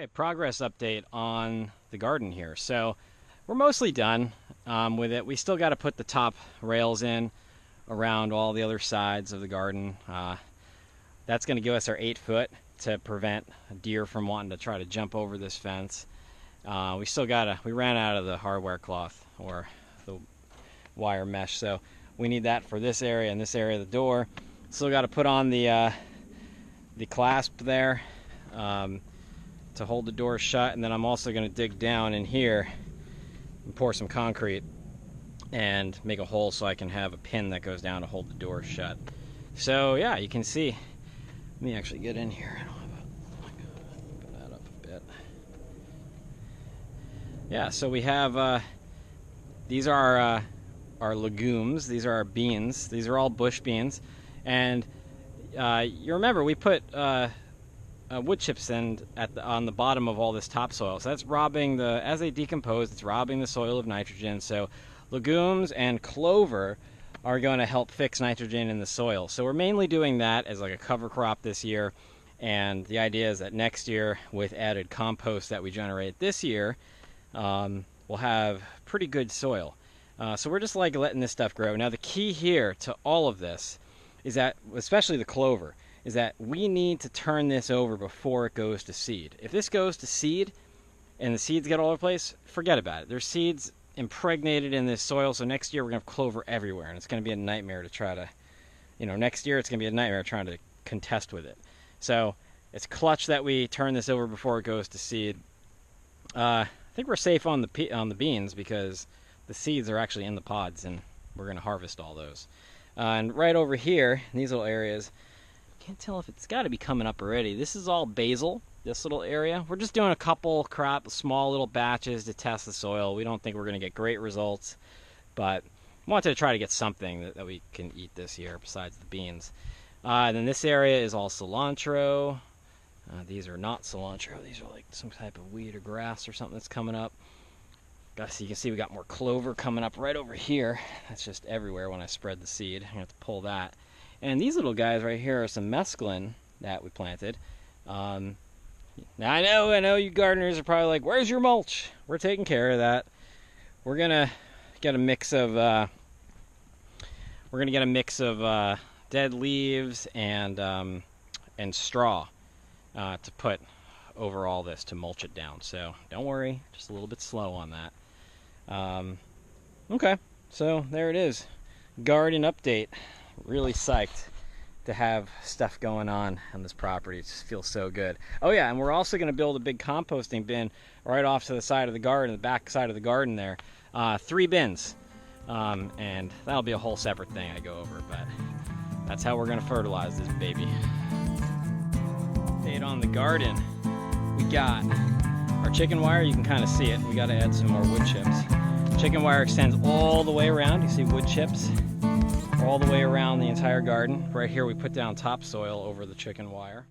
Okay, progress update on the garden here. So we're mostly done with it. We still got to put the top rails in around all the other sides of the garden. That's going to give us our 8 foot to prevent a deer from wanting to try to jump over this fence. We ran out of the hardware cloth or the wire mesh, so we need that for this area and this area of the door. Still got to put on the clasp there to hold the door shut, and then I'm also going to dig down in here and pour some concrete and make a hole so I can have a pin that goes down to hold the door shut. So yeah, you can see. Let me actually get in here. Put that up a bit. Yeah, so we have these are our legumes. These are our beans. These are all bush beans, and you remember we put wood chips on the bottom of all this topsoil. So that's robbing as they decompose, it's robbing the soil of nitrogen. So legumes and clover are going to help fix nitrogen in the soil. So we're mainly doing that as like a cover crop this year. And the idea is that next year, with added compost that we generate this year, we'll have pretty good soil. So we're just like letting this stuff grow. Now the key here to all of this is that, especially the clover, is that we need to turn this over before it goes to seed. If this goes to seed and the seeds get all over the place, forget about it. There's seeds impregnated in this soil, so next year we're going to have clover everywhere, and it's going to be a nightmare to try to, next year it's going to be a nightmare trying to contest with it. So it's clutch that we turn this over before it goes to seed. I think we're safe on the beans because the seeds are actually in the pods, and we're going to harvest all those. And right over here, in these little areas, can't tell if it's got to be coming up already. This is all basil, this little area. We're just doing a couple small little batches to test the soil. We don't think we're going to get great results, but we wanted to try to get something that we can eat this year besides the beans. Then this area is all cilantro. These are not cilantro. These are like some type of weed or grass or something that's coming up. You can see we got more clover coming up right over here. That's just everywhere when I spread the seed. I'm going to have to pull that. And these little guys right here are some mesclun that we planted. Now I know you gardeners are probably like, where's your mulch? We're taking care of that. We're gonna get a mix of dead leaves and straw to put over all this to mulch it down. So don't worry, just a little bit slow on that. Okay, so there it is. Garden update. Really psyched to have stuff going on this property. It just feels so good. Oh yeah, and we're also going to build a big composting bin right off to the side of the garden, the back side of the garden there. 3 bins. And that'll be a whole separate thing I go over, but that's how we're going to fertilize this baby. Update on the garden. We got our chicken wire. You can kind of see it. We got to add some more wood chips. Chicken wire extends all the way around. You see wood chips all the way around the entire garden. Right here we put down topsoil over the chicken wire.